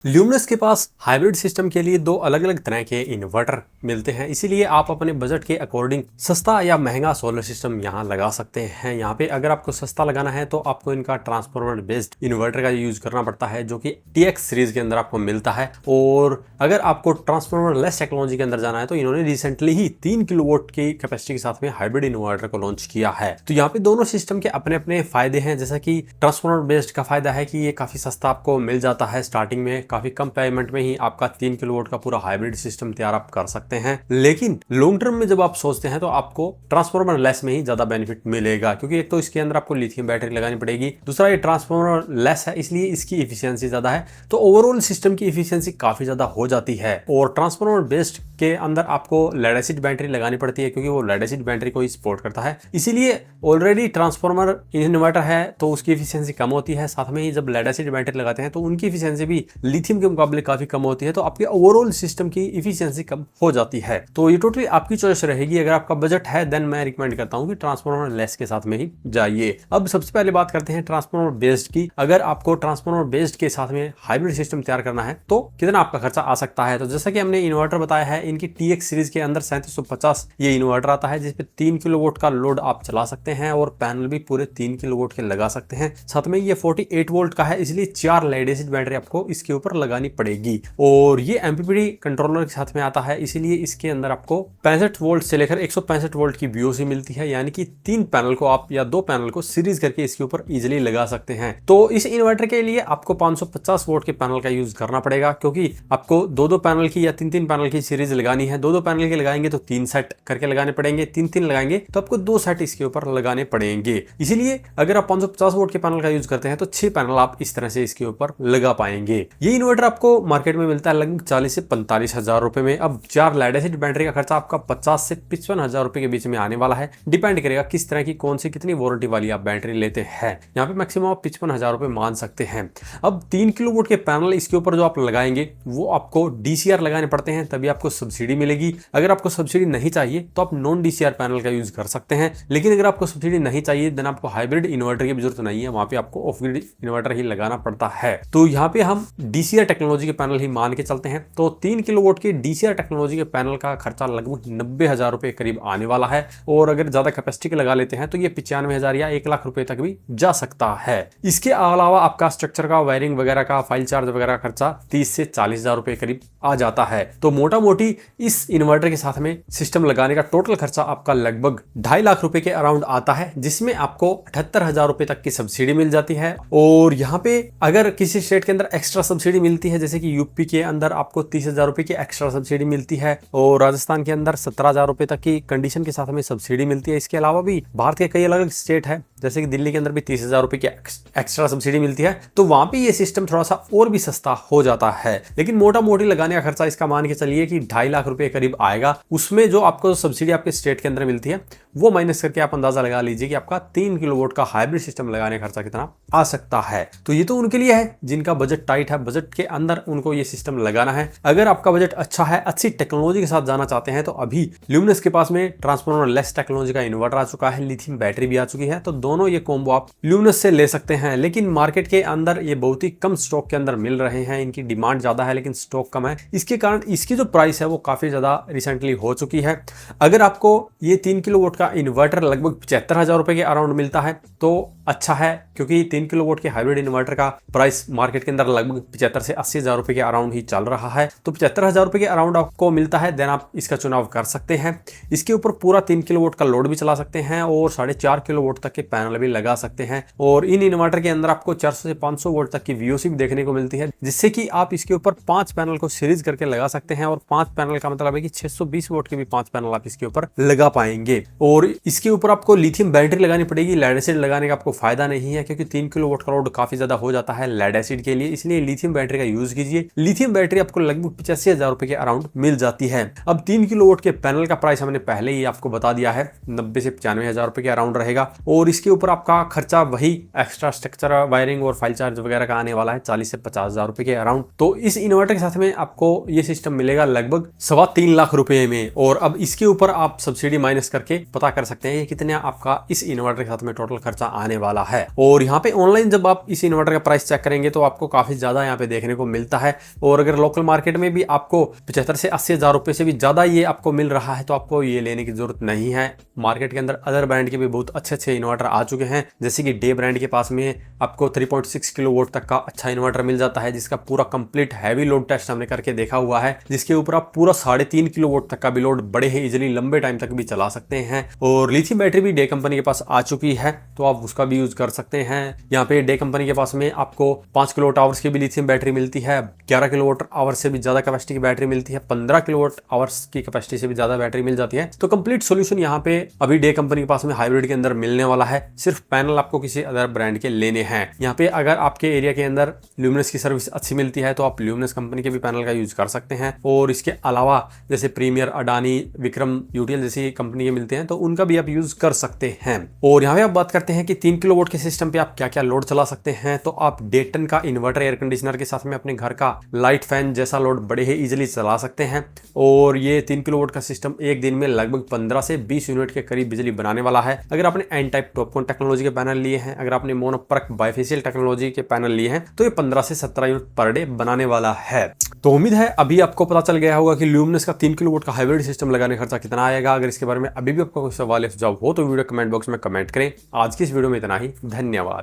Luminous के पास hybrid system के लिए दो अलग अलग तरह के इन्वर्टर मिलते हैं, इसीलिए आप अपने बजट के अकॉर्डिंग सस्ता या महंगा सोलर सिस्टम यहां लगा सकते हैं। यहां पे अगर आपको सस्ता लगाना है तो आपको इनका ट्रांसफॉर्मर बेस्ड इन्वर्टर का यूज करना पड़ता है, जो कि TX सीरीज के अंदर आपको मिलता है। और अगर आपको ट्रांसफॉर्मर लेस टेक्नोलॉजी के अंदर जाना है तो इन्होंने रिसेंटली ही 3 किलोवाट की कैपेसिटी के साथ में हाइब्रिड इन्वर्टर को लॉन्च किया है। तो यहाँ पे दोनों सिस्टम के अपने अपने फायदे हैं। जैसा कि ट्रांसफॉर्मर बेस्ड का फायदा है कि ये काफी सस्ता आपको मिल जाता है, स्टार्टिंग में काफी कम पेमेंट में ही आपका 3 किलोवाट का पूरा हाइब्रिड सिस्टम तैयार आप कर सकते हैं। लेकिन लॉन्ग टर्म में जब आप सोचते हैं तो आपको ट्रांसफॉर्मर लेस में ही ज्यादा बेनिफिट मिलेगा, क्योंकि एक तो इसके अंदर आपको लिथियम बैटरी लगानी पड़ेगी, दूसरा ये ट्रांसफॉर्मर लेस है इसलिए इसकी इफिशियंसी ज्यादा है। तो ओवरऑल सिस्टम की इफिशियंसी काफी ज्यादा हो जाती है। और ट्रांसफॉर्मर बेस्ड के अंदर आपको लेड एसिड बैटरी लगानी पड़ती है, क्योंकि वो लेड एसिड बैटरी को ही सपोर्ट करता है। इसीलिए ऑलरेडी ट्रांसफॉर्मर इन्वर्टर है तो उसकी इफिशियंसी कम होती है। साथ में ही जब लेड एसिड बैटरी लगाते हैं तो उनकी इफिशियंसी भी लिथियम के मुकाबले काफी कम होती है, तो आपके ओवरऑल सिस्टम की इफिशियंसी कम हो जाती है। तो ये टोटली आपकी चॉइस रहेगी। अगर आपका बजट है देन मैं रिकमेंड करता हूं कि ट्रांसफॉर्मर लेस के साथ में ही जाइए। अब सबसे पहले बात करते हैं ट्रांसफॉर्मर बेस्ड की। अगर आपको ट्रांसफॉर्मर बेस्ड के साथ में हाइब्रिड सिस्टम तैयार करना है तो कितना आपका खर्चा आ सकता है। तो जैसा कि हमने इन्वर्टर बताया है, इनकी TX सीरीज के अंदर 3750 ये इन्वर्टर आता है, जिसपे 3 किलोवाट का लोड आप चला सकते हैं और पैनल भी पूरे 3 किलोवाट के लगा सकते हैं। साथ में ये 48 वोल्ट का है, इसलिए 4 लेड एसिड बैटरी आपको इसके ऊपर लगानी पड़ेगी। और ये MPPT कंट्रोलर के साथ में आता है, इसीलिए इसके अंदर आपको 65 वोल्ट से लेकर 165 वोल्ट की VOC मिलती है, यानी कि 3 पैनल को आप या 2 पैनल को सीरीज करके इसके ऊपर इजिली लगा सकते हैं। तो इस इन्वर्टर के लिए आपको 550 वोल्ट के पैनल का यूज करना पड़ेगा, क्योंकि आपको 2-2 पैनल की या 3-3 पैनल की सीरीज लगानी है। 2-2 पैनल के लगाएंगे तो 3 सेट करके लगाने पड़ेंगे, 3-3 लगाएंगे तो आपको 2 सेट इसके ऊपर लगाने पड़ेंगे। इसीलिए अगर आप 550 वोल्ट के पैनल का यूज करते हैं तो 6 पैनल आप इस तरह से इसके ऊपर लगा पाएंगे। ये इन्वर्टर आपको मार्केट में मिलता है लगभग 40 से 45 हजार रुपए में। अब 4 लेड एसिड बैटरी का खर्चा आपका 50 से 55 हजार रुपए के बीच में आने वाला है। डिपेंड करेगा किस तरह की कौन सी कितनी वारंटी वाली आप बैटरी लेते हैं। यहाँ पे मैक्सिमम आप 55 हजार रुपए मान सकते हैं। अब 3 किलोवाट के पैनल इसके ऊपर जो आप लगाएंगे वो आपको DCR लगाने पड़ते हैं, तभी आपको सब्सिडी मिलेगी। अगर आपको सब्सिडी नहीं चाहिए तो आप नॉन DCR पैनल का यूज कर सकते हैं। लेकिन अगर आपको सब्सिडी नहीं चाहिए देन आपको हाइब्रिड इन्वर्टर की जरूरत नहीं है, वहां पे आपको ऑफ ग्रिड इन्वर्टर ही लगाना पड़ता है। तो यहाँ पे हम DCR टेक्नोलॉजी के पैनल ही मान के चलते हैं। तो 3 किलोवाट के DCR टेक्नोलॉजी के पैनल का खर्चा लगभग 90 हजार रुपए करीब आने वाला है। और अगर ज्यादा कैपेसिटी के लगा लेते हैं तो ये 95 हजार या 1 लाख रुपए तक भी जा सकता है। इसके अलावा आपका स्ट्रक्चर का, वायरिंग वगैरह का, फाइल चार्ज वगैरह का खर्चा 30 से 40 हजार रुपए करीब आ जाता है। तो मोटा मोटी इस इन्वर्टर के साथ में सिस्टम लगाने का टोटल खर्चा आपका लगभग 2.5 लाख रुपए के अराउंड आता है, जिसमें आपको 78 हजार रुपए तक की सब्सिडी मिल जाती है। और यहाँ पे अगर किसी स्टेट के अंदर एक्स्ट्रा सब्सिडी मिलती है, जैसे कि यूपी के अंदर आपको 30 हजार रुपए की एक्स्ट्रा सब्सिडी मिलती है और राजस्थान के अंदर 17 हजार रुपए तक की कंडीशन के साथ में सब्सिडी मिलती है। इसके अलावा भी भारत के कई अलग अलग स्टेट है, जैसे कि दिल्ली के अंदर भी 30 हजार रुपए की एक्स्ट्रा सब्सिडी मिलती है, तो वहां पे ये सिस्टम थोड़ा सा और भी सस्ता हो जाता है। लेकिन मोटा मोटी लगाने का खर्चा इसका मान के चलिए कि 2.5 लाख रुपए करीब आएगा। उसमें जो आपको सब्सिडी आपके स्टेट के अंदर मिलती है वो माइनस करके आप अंदाजा लगा लीजिए कि आपका 3 किलोवाट का हाइब्रिड सिस्टम लगाने का खर्चा कितना आ सकता है। तो ये तो उनके लिए है जिनका बजट टाइट है, बजट के अंदर उनको ये सिस्टम लगाना है। अगर आपका बजट अच्छा है, अच्छी टेक्नोलॉजी के साथ जाना चाहते हैं, तो अभी ल्यूमिनस के पास में ट्रांसफॉर्मर लेस टेक्नोलॉजी का इन्वर्टर आ चुका है, लिथियम बैटरी भी आ चुकी है, तो दोनों ये कॉम्बो आप ल्यूमिनस से ले सकते हैं। लेकिन मार्केट के अंदर ये बहुत ही कम स्टॉक के अंदर मिल रहे हैं। इनकी डिमांड ज्यादा है लेकिन स्टॉक कम है, इसके कारण इसकी जो प्राइस है वो काफी ज्यादा रिसेंटली हो चुकी है। अगर आपको ये 3 किलोवाट का इन्वर्टर लगभग 75 हजार रुपए के अराउंड मिलता है तो अच्छा है, क्योंकि 3 किलोवाट के हाइब्रिड इन्वर्टर का प्राइस मार्केट के अंदर लगभग 75 से 80 हजार रुपए के अराउंड ही चल रहा है। तो 75 हजार रुपए के अराउंड आपको मिलता है, देन आप इसका चुनाव कर सकते हैं। इसके ऊपर पूरा 3 किलोवाट का लोड भी चला सकते हैं और 4.5 किलोवाट तक के पैनल भी लगा सकते हैं। और इन इन्वर्टर के अंदर आपको 400 से 500 वोल्ट तक की VOC भी देखने को मिलती है, जिससे कि आप इसके ऊपर 5 पैनल को सीरीज करके लगा सकते हैं। और 5 पैनल का मतलब है कि 620 वोल्ट के भी 5 पैनल आप इसके ऊपर लगा पाएंगे। और इसके ऊपर आपको लिथियम बैटरी लगानी पड़ेगी, लेड एसिड लगाने का आपको फायदा नहीं है, क्योंकि 3 किलोवाट का लोड काफी ज्यादा हो जाता है लेड एसिड के लिए, इसलिए लिथियम बैटरी का यूज कीजिए। लिथियम बैटरी आपको लगभग 85 हजार रुपए के अराउंड मिल जाती है। अब 3 किलोवाट के पैनल का प्राइस हमने पहले ही आपको बता दिया है, 90 से 95 हजार रुपए के अराउंड रहेगा। और इसके ऊपर आपका खर्चा वही एक्स्ट्रा स्ट्रक्चर, वायरिंग और फाइल चार्ज वगैरह का आने वाला है 40 से 50 हजार रुपए के अराउंड। तो इस इन्वर्टर के साथ में आपको ये सिस्टम मिलेगा लगभग 3.25 लाख रुपए में। और अब इसके ऊपर आप सब्सिडी माइनस करके पता कर सकते हैं कितने आपका इस इन्वर्टर के साथ में टोटल खर्चा आने वाला है। और यहाँ पे ऑनलाइन जब आप इस इन्वर्टर का प्राइस चेक करेंगे तो आपको काफी ज्यादा यहाँ पे देखने को मिलता है। और अगर लोकल मार्केट में भी आपको 75 से 80 हजार रुपए से भी ज्यादा ये आपको मिल रहा है तो आपको ये लेने की जरूरत नहीं है। मार्केट के अंदर अदर ब्रांड के भी बहुत अच्छे इन्वर्टर आ चुके हैं, जैसे कि डे ब्रांड के पास में आपको 3.6 किलोवाट तक का अच्छा इन्वर्टर मिल जाता है, जिसका पूरा कंप्लीट हैवी लोड टेस्ट हमने करके देखा हुआ है, जिसके ऊपर आप पूरा 3.5 किलोवाट तक का भी लोड बड़े ही इजिली लंबे टाइम तक भी चला सकते हैं। और लिथियम बैटरी भी डे कंपनी के पास आ चुकी है तो आप उसका भी यूज कर सकते हैं। यहाँ पे डे कंपनी के पास में आपको 5 किलोवाट आवर्स की भी लिथियम बैटरी मिलती है, 11 किलोवाट आवर से भी ज्यादा कैपेसिटी की बैटरी मिलती है, 15 किलोवाट आवर्स की कैपेसिटी से भी ज्यादा बैटरी मिल जाती है। तो कंप्लीट सॉल्यूशन यहाँ पे अभी डे कंपनी के पास में हाइब्रिड के अंदर मिलने वाला है। सिर्फ पैनल आपको किसी अदर ब्रांड के लेने हैं। यहाँ पे अगर आपके एरिया के अंदर ल्यूमिनस की सर्विस अच्छी मिलती है तो आप ल्यूमिनस कंपनी के भी पैनल का यूज कर सकते हैं। और इसके अलावा जैसे प्रीमियर, अडानी, विक्रम, यूटीएल जैसी कंपनी के मिलते हैं तो उनका भी आप यूज कर सकते हैं। और यहाँ पे आप बात करते हैं कि 3 किलोवाट के सिस्टम पे आप क्या क्या लोड चला सकते हैं, तो आप डेटन का इन्वर्टर एयर कंडीशनर के साथ में अपने घर का लाइट फैन जैसा लोड बड़े ही इजिली चला सकते हैं। और ये 3 किलोवाट का सिस्टम एक दिन में लगभग 15 से 20 यूनिट के करीब बिजली बनाने वाला है। अगर आपने एन टाइप टॉपकॉन टेक्नोलॉजी के पैनल लिए हैं, अगर आपने मोनोपर्क बाइफेशियल टेक्नोलॉजी के पैनल लिए हैं तो ये 15 से 17 यूनिट पर डे बनाने वाला है। तो उम्मीद है अभी आपको पता चल गया होगा कि ल्यूमिनस का 3 किलोवाट का हाइब्रिड सिस्टम लगाने खर्चा कितना आएगा। अगर इसके बारे में अभी भी आपका कोई सवाल या सुझाव हो तो वीडियो कमेंट बॉक्स में कमेंट करें। आज की इस वीडियो में इतना ही, धन्यवाद।